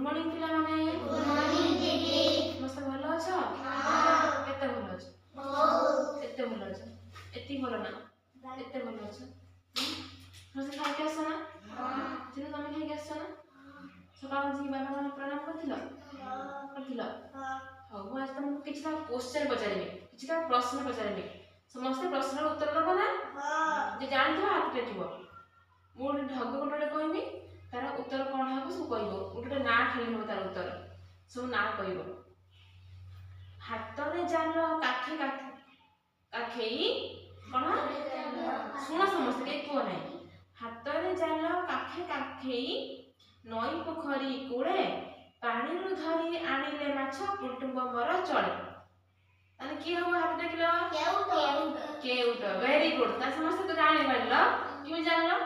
morning पिला माने good morning दीदी मस्त भलो अछो हां केते भलो अछो बहुत एते भलो अछो एती भलो ना एते भलो अछो मस्त खाइ के आसो ना हां जे तुम खाइ के आसो ना सकाळ जी बाबा माने प्रणाम करथिलो करथिलो हां हो आज तुमको किछटा क्वेश्चन पचारिबे किछटा प्रश्न पचारिबे समस्त प्रश्न उत्तर दबो ना हां जे जानथो हाथ टेकिबो मु ढग कोटडे कहबी तार उत्तर कोन हबो सब कहबो उठे ना खाली हो तार उत्तर सब ना कहबो हाथ रे जानो काखे काखे काखेई कोन सुनो समस्त के को नै हाथ रे जानो काखे काखेई नई पोखरी कूड़े पानी रु धरी आनिले माछ कुटुंब मोर चले ताने की हबो हाथ टेकिलो केउट वेरी गुड ता समस्त तो जाने पारलो कि जानलो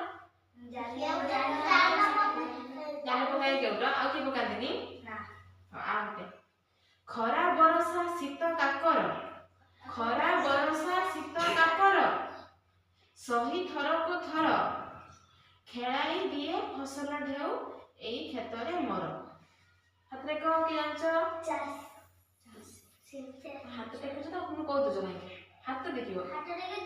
जाने पकाय केउट आ कि पकांदिनी ना आउटे खरा बरसा शीत काकर खरा बरसा शीत काकर सही थर को थर खेलाई दिए फसल ढेउ एई खेतरे मोर हाथ रे को कि जानछ हाथ टेकुछ तो आपन को दजो नै हाथ देखिबो हाथ रे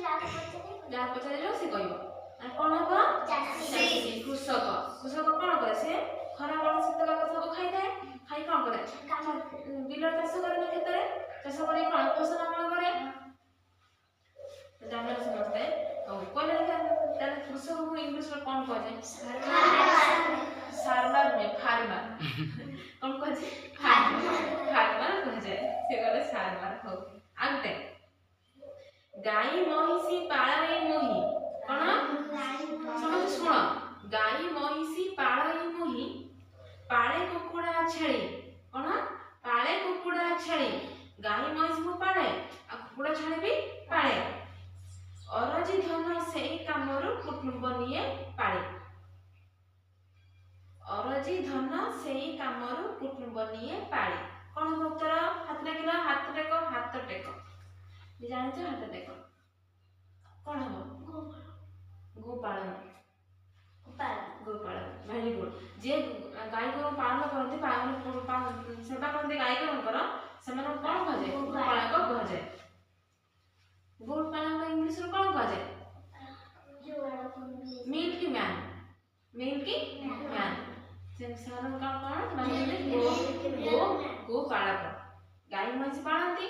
जा पछारे से कहबो आ कोन हबो चासी कृषक कृषक कोन करे से खरा बड़ शीत का सब खाइ थाए खाइ कोन करे बिल चाष करे खेत रे चाष करे कोन फसल अमल करे जानले समझते औ कोन ताले कृषक को इंग्लिश में कोन कह जाय फार्मर में फार्मर कोन कह जाय फार्मर कह जाय से गले फार्मर हो आगते गाई महिषी पाळई मोही कोन समझ सुनो गाई महिषी पाळई मोही पाळे कुकुड़ा छेली कोन पाळे कुकुड़ा छेली गाई महिषी को पाळे आ कुकुड़ा छेली भी पाळे अरजी धन सेई कामरु कुटुंब निये पाळे अरजी धन सेई कामरु कुटुंब निये पाळे कोन उत्तर हाथ टेकिलो हाथ टेको जे जानछ हाथ टेको कोन हबो गोपालन गोपालन वेरी गुड जे गाय को पालन करते पालन सेवा करते गाय को सेमान कोन कह जाय गोपालक कह जाय गोपालक इंग्लिश रो कोन कह जाय मिल्की मैन से सेमान कोन माने गो पालक गाय महिष पालंती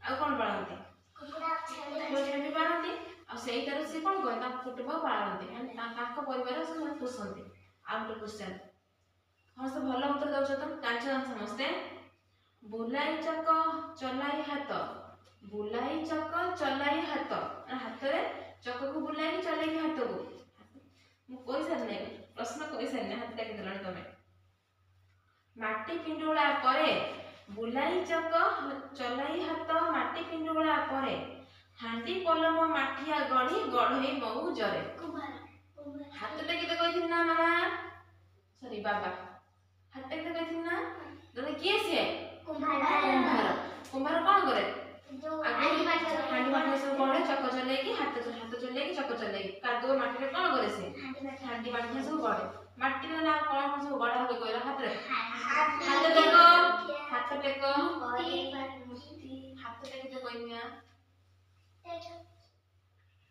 आ कोन पालंती कुकुड़ा छेली पालंती आ सेई तरह से कोन कहता कुटुंब पालंती एंड ताका परिवार से पोषंती आउट क्वेश्चन हमसे भलो उत्तर दउछ तुम जानछ समस्ते बुलाई चक चलाई हाथ हाथ रे चक को बुलाई चलाई हाथ को मु कोइ सर नै प्रश्न कोइ सर नै हाथ टेक देलनी तमे माटी पिंडुळा परे बुलाई चक चलाई हाथ माटी पिंडुळा परे हांडी पलम माठिया गणी गढई मऊ जरे हाथ टेक दे कहिथिन ना मामा सॉरी बाबा हाथ टेक दे कहिथिन ना दने के से कुंभार कोन करे हांडी माटी सब गणे चक चले की हाथ चले की चक चले कादो माटी रे कोन करे से हांडी माटी सब गणे माटी रे ना कोन सब गडा हो कोइला हाथ रे हाथ टेको हाथ टेको हाथ टेक दे कहिनिया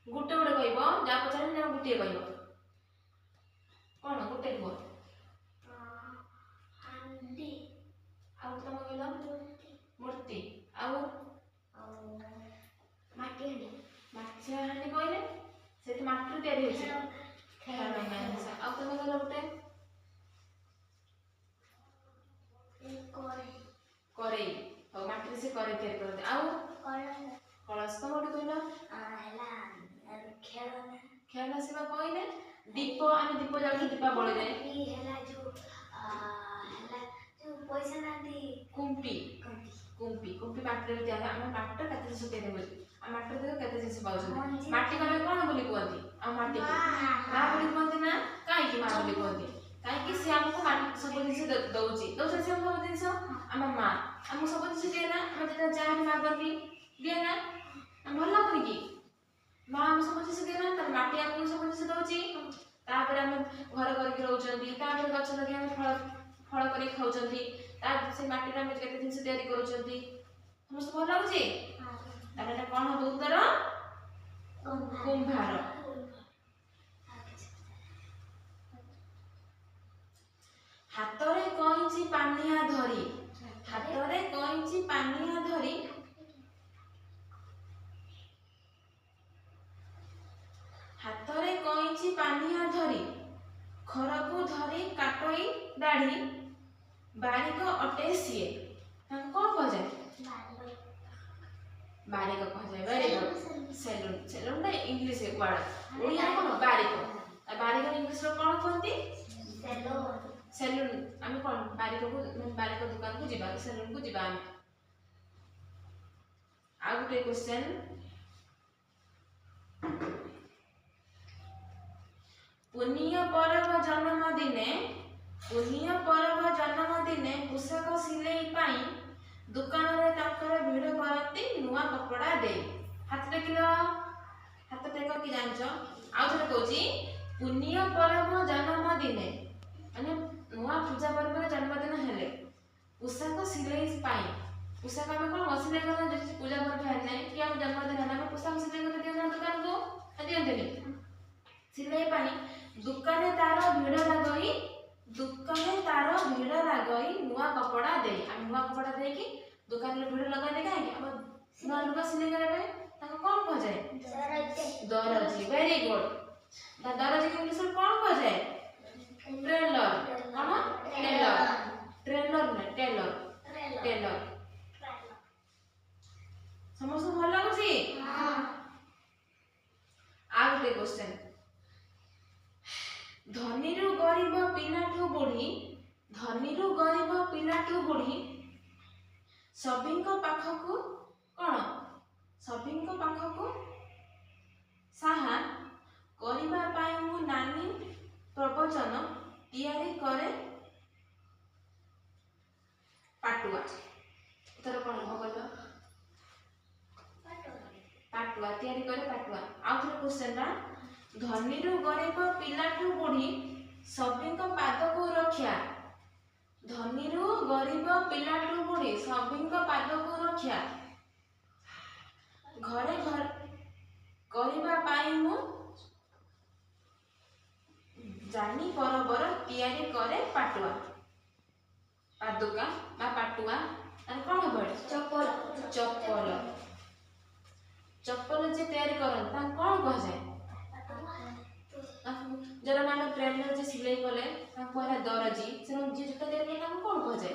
गुटे गुटे कहबो जा पछारे ना गुटे कहबो कोन गुटे कहबो हांडी आउ तम कहलो मूर्ति आउ माटी हांडी कहले से तो माटी तयारी होइछ आउ तम कहलो गुटे करे हो माटी से करे तयारी करते आउ कलश तो गोटे कहलो खेलना सेवा कहले दीप आमे दीप जाके दीपावली रे ई हला जो पैसा नांदी कुंपी माटी रे जाने हम माटी कते सुते देबो आ माटी रे कते जिस पाउछ माटी कमे कोन बोली कहंती आ माटी ना बोली कहंती ना काई की मां बोली कहंती काई की से हमको माटी सब जिस दउची तो से हम सब जिस हम मां हम सब जिस देना हम जेटा चाहे मागती देना हम भला कोनी की मां हम सब जिस देना त माटी हम सब जिस दउची तापर हम घर करके रहउचंदी तापर गछ लगे हम फल ଫଳ କରି ଖାଉଛନ୍ତି ତା ସେ ମାଟିରେ ଆମେ କେତେ ଜିନିଷ ତିଆରି କରୁଛନ୍ତି ସମସ୍ତେ ଭଲ ଲାଗୁଛି ତାହେଲେ ଏଟା କଣ ହବ ଉତ୍ତର କୁମ୍ଭାର ହାତରେ କଇଁଚି ପାନିଆ ଧରି ହାତରେ କଇଁଚି ପାନିଆ ଧରି ହାତରେ କଇଁଚି ପାନିଆ ଧରି ଖରକୁ ଧରି କାଟଇ ଦାଢ଼ି ବାରିକ ଅଟେ ସିଏ ତାଙ୍କୁ କଣ କୁହାଯାଏ ବାରିକ କୁହାଯାଏ ଭେରି ଗୁଡ୍ ସେଲୁନ ସେଲୁନ ଟା ଇଂଲିଶ ୱାର୍ଡ ଓଡ଼ିଆ କଣ ବାରିକ ବାରିକ ଇଂଲିଶ ରେ କଣ କୁହନ୍ତି ସେଲୁନ ଆମେ କଣ ବାରିକ ଦୋକାନକୁ ଯିବା ସେଲୁନ କୁ ଯିବା ଆମେ ଆଉ ଗୋଟେ क्वेश्चन पुण्य पर्व जन्मदिने पोषाक सिलेई पाई दुकान रे ताकर भिड़ करती नुआ कपड़ा दे हाथ टेकिलो हाथ टेक कि जानछ आउ थरे कहूची पुण्य पर्व जन्मदिने माने नुआ पूजा पर्व जन्मदिन हेले पोषाक सिलेई पाई पोषाक में कौन सिलाई करना जैसे पूजा पर्व है कि हम जन्मदिन है ना पोषाक सिलाई कर दिया दुकान को दियंते सिलाई पाई दुकाने तार भिड़ लगई नुआ कपड़ा दे हम नुआ कपड़ा दे कि दुकान रे भिड़ लगा दे काहे हम नुआ लुगा सिलाई करे ताको कौन कह जाए दरजी वेरी गुड द दरजी के इंग्लिश में कौन कह जाए टेलर कौन टेलर समस्त भल लागुची आ गोटे क्वेश्चन धनीरु गरीब पिलाठू बुढ़ी सभींको पाखकू कौन सभींको पाखकू साहा करिबा पाई मु नानी प्रवचन तैयारी करे पाटुआ तर कौन भगल पाटुआ तैयारी करे पाटुआ आउ थोड़ा क्वेश्चन रा धनीरु गरीब पिलाठू बुढ़ी सभींको पाद को रक्षा धनीरु गरीब पिलाठू बुढ़ी सभींको पाद को रक्षा घरे घर करिबा पाई मु जानी बरोबर तैयारी करे पाटुआ पादुका बा पाटुआ कौन बड़े चप्पल जे तैयारी करन ता कौन कह जाए जरा माने ट्रेनर जे सिलाई कले ता कहला दरजी से जे जूता तैयारी करन कौन कह जाए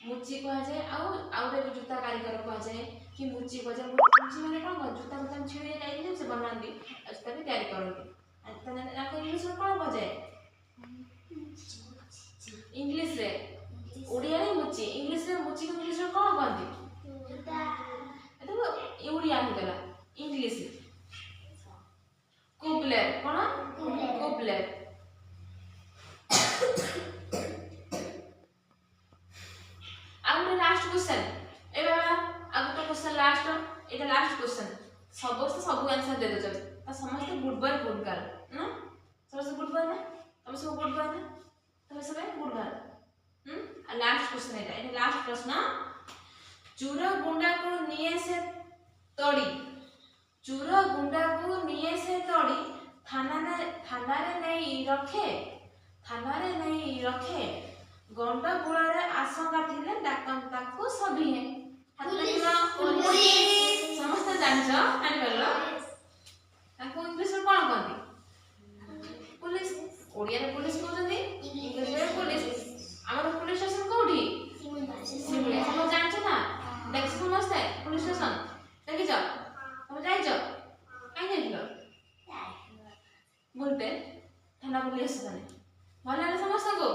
मुची कह जाए आउ रे जूता कारीगर कह जाए कि मुची कह जाए मुची माने कौन जूता मतलब छिड़े जाई से बनांदी जूता भी तैयारी करन तने आको इंग्लिश में कौन कह जाए इंग्लिश रे ओडिया रे मुची इंग्लिश रे मुची को इंग्लिश में कौन कहंदी जूता एतो ओडिया हो गला इंग्लिश कुबलेर कौन कुबलेर आउ लास्ट क्वेश्चन ए बाबा आगु तो क्वेश्चन लास्ट एटा लास्ट क्वेश्चन सब आंसर दे दो ता समस्त गुड बाय गुड गर्ल ना समस्त गुड बाय ना तुम सब गुड बाय ना तुम सब गुड गर्ल लास्ट क्वेश्चन एटा लास्ट प्रश्न चूर गुंडा को निये से तोड़ी चूर गुंडा को निये से तोड़ी थाना रे नहीं रखे गंडगोल रे आशंका थिले डाकन ताको सभी है समस्त जानछ आनि परलो ताको इंग्लिश में कोन कहंती पुलिस ओडिया रे पुलिस कहउछंती इंग्लिश रे पुलिस हमर पुलिस स्टेशन कोठी सिमुले हम जानछ ना देख समस्त पुलिस स्टेशन देखि जा हम जाई जा काई देखिलो बोलते थाना पुलिस स्टेशन भल समस्त को